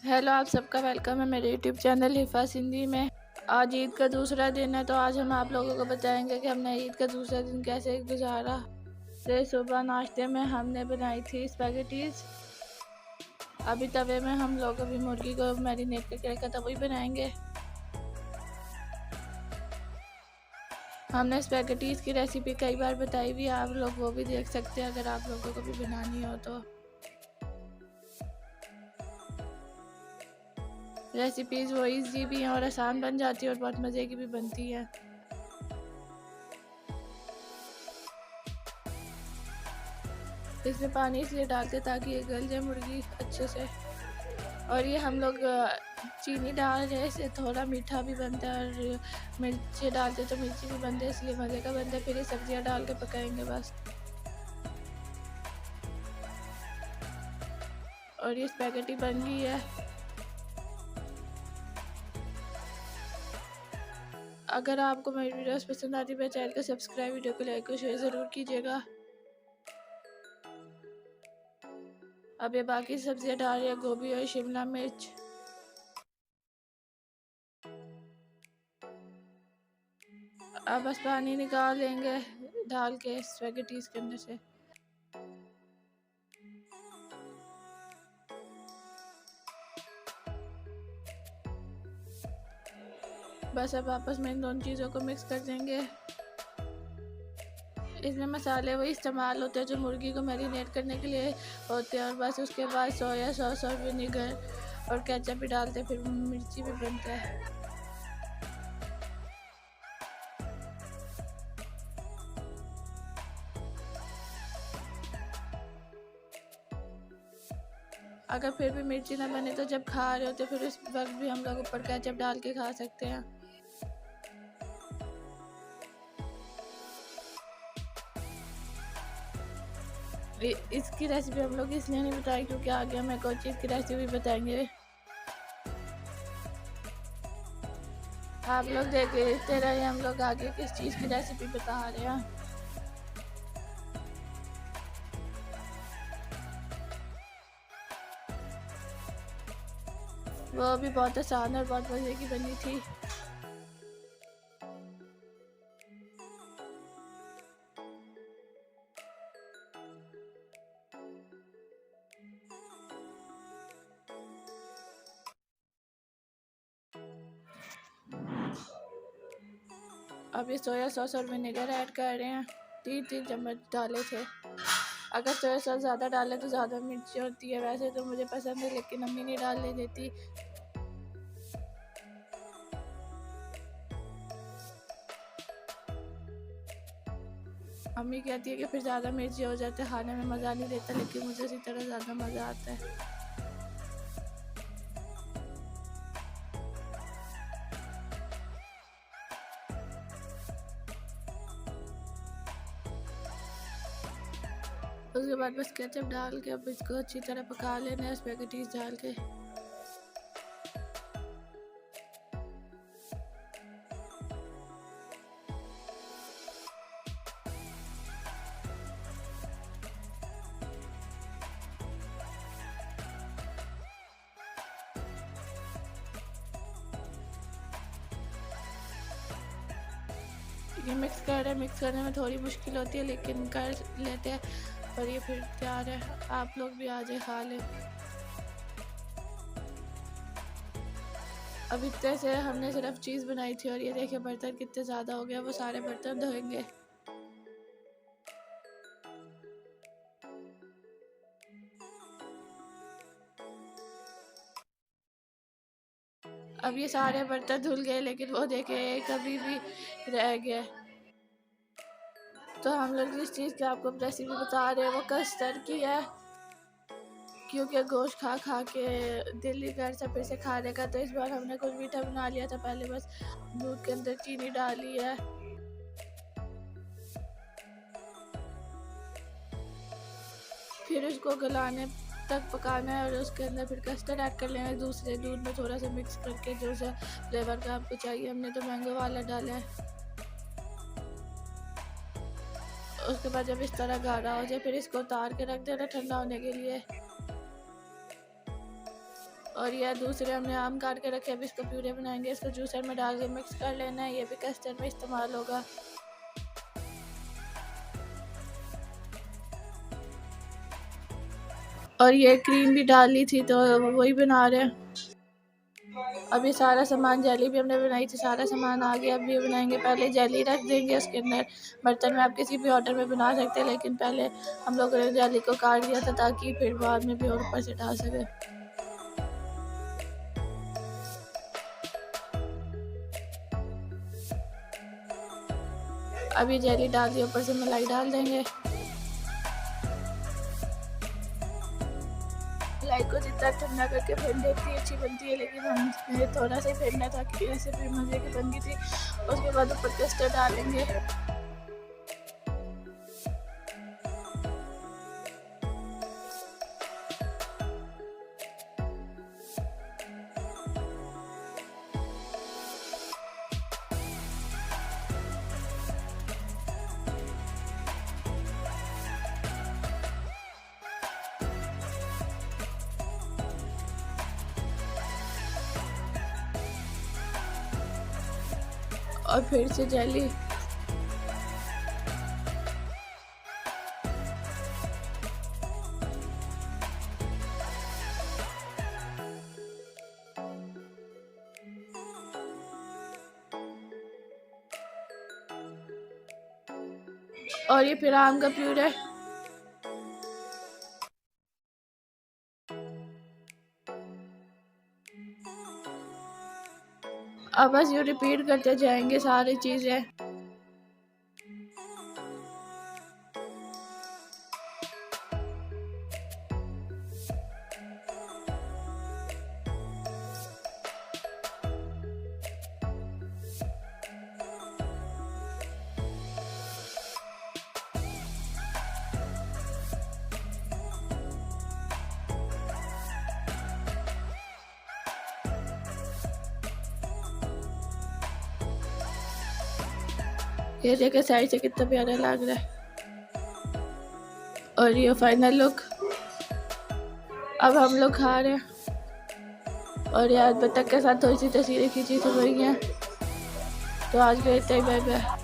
Hello, आप सबका welcome है मेरे यूट्यूब चैनल हिफा सिंधी में। आज ईद का दूसरा दिन है, तो आज हम आप लोगों को बताएंगे कि हमने ईद का दूसरा दिन कैसे गुजारा। तो सुबह नाश्ते में हमने बनाई थी स्पैगेटीज। अभी तवे में हम लोग अभी मुर्गी को मैरिनेट करके रखा था, वही बनाएंगे। हमने स्पैगेटीज की रेसिपी कई बार बताई हुई है, आप लोग वो भी देख सकते हैं अगर आप लोगों को भी बनानी हो तो। रेसिपीज़ वो ईजी भी हैं और आसान बन जाती है और बहुत मज़े की भी बनती है। इसमें पानी इसलिए डालते ताकि ये गल जाए मुर्गी अच्छे से। और ये हम लोग चीनी डाल रहे हैं, इससे थोड़ा मीठा भी बनता है, और मिर्ची डालते तो मिर्ची भी बनते, इसलिए मज़े का बनता है। फिर ये सब्जियां डाल के पकाएंगे बस। और ये स्पैगेटी बन गई है। अगर आपको मेरी वीडियोस पसंद आती है मेरे चैनल को सब्सक्राइब, वीडियो को लाइक और शेयर ज़रूर कीजिएगा। अब ये बाकी सब्जियां डाल रहे हैं, गोभी और शिमला मिर्च। अब बस पानी निकाल लेंगे डाल के स्पैगेटीज के अंदर से। बस अब आपस में इन दोनों चीज़ों को मिक्स कर देंगे। इसमें मसाले वही इस्तेमाल होते हैं जो मुर्गी को मैरिनेट करने के लिए होते हैं, और बस उसके बाद सोया सॉस और विनेगर और केचप भी डालते हैं, फिर मिर्ची भी बनता है। अगर फिर भी मिर्ची ना बने तो जब खा रहे होते फिर उस वक्त भी हम लोग ऊपर केचप डाल के खा सकते हैं। इसकी रेसिपी हम लोग इसलिए नहीं बताई क्योंकि आगे हम एक और चीज़ की रेसिपी बताएंगे। आप लोग देखते रहे, हम लोग आगे किस चीज़ की रेसिपी बता रहे हैं। वो भी बहुत आसान और बहुत मज़े की बनी थी। अब ये सोया सॉस और विनेगर ऐड कर रहे हैं, 3 चम्मच डाले थे। अगर सोया सॉस ज़्यादा डालें तो ज़्यादा मिर्ची होती है, वैसे तो मुझे पसंद है लेकिन अम्मी नहीं डालने देती। अम्मी कहती है कि फिर ज़्यादा मिर्ची हो जाते खाने में मज़ा नहीं देता, लेकिन मुझे इसी तरह ज़्यादा मज़ा आता है। उसके बाद बस केचप डाल के अब इसको अच्छी तरह पका लेना है स्पैगेटीज डाल के। ये मिक्स कर रहे हैं, मिक्स करने में थोड़ी मुश्किल होती है लेकिन कर लेते हैं। और ये फिर तैयार है, आप लोग भी आ जाए खा लें। अब इतने से हमने सिर्फ चीज़ बनाई थी और ये देखिए बर्तन कितने ज़्यादा हो गया, वो सारे बर्तन धोएंगे। अब ये सारे बर्तन धुल गए लेकिन वो देखे एक अभी भी रह गया। तो हम लोग जिस चीज़ की आपको रेसिपी बता रहे हैं वो कस्टर्ड की है, क्योंकि गोश्त खा खा के दिल ही कर सा फिर से खाने का, तो इस बार हमने कुछ मीठा बना लिया था। पहले बस दूध के अंदर चीनी डाली है, फिर उसको गलाने तक पकाना है और उसके अंदर फिर कस्टर्ड ऐड कर लेना है दूसरे दूध में थोड़ा सा मिक्स करके, जो सा फ्लेवर का आपको चाहिए। हमने तो मैंगो वाला डाला है। उसके बाद जब इस तरह गाढ़ा हो जाए फिर इसको उतार के रख देना ठंडा होने के लिए। और यह दूसरे हमने आम काट के रखे, अभी इसको प्यूरे बनाएंगे। इसको जूसर में डाल के मिक्स कर लेना है, ये भी कस्टर्ड में इस्तेमाल होगा। और ये क्रीम भी डाली थी तो वही बना रहे हैं। अभी सारा सामान, जेली भी हमने बनाई थी, सारा सामान आ गया। अभी बनाएंगे, पहले जेली रख देंगे उसके अंदर बर्तन में। आप किसी भी ऑर्डर में बना सकते हैं, लेकिन पहले हम लोगों ने जेली को काट दिया था ताकि फिर बाद में भी और ऊपर से डाल सके। अभी जेली डाल दी, ऊपर से मलाई डाल देंगे। मलाई को जितना ठंडा करके फेंट देती अच्छी बनती है, लेकिन हमने थोड़ा सा फेंटना था कि ऐसे भी मज़े की बन गई थी। उसके बाद ऊपर कस्टर्ड डालेंगे। और फिर से जेली। और ये फिर आम का प्यूरे। अब बस ये रिपीट करते जाएंगे सारी चीज़ें। ये देखे साइड से कितना प्यारा लग रहा है। और ये फाइनल लुक। अब हम लोग खा रहे हैं। और यार बतख के साथ थोड़ी सी तस्वीरें खींची तो वही हैं। तो आज के इतना ही, बाय बाय।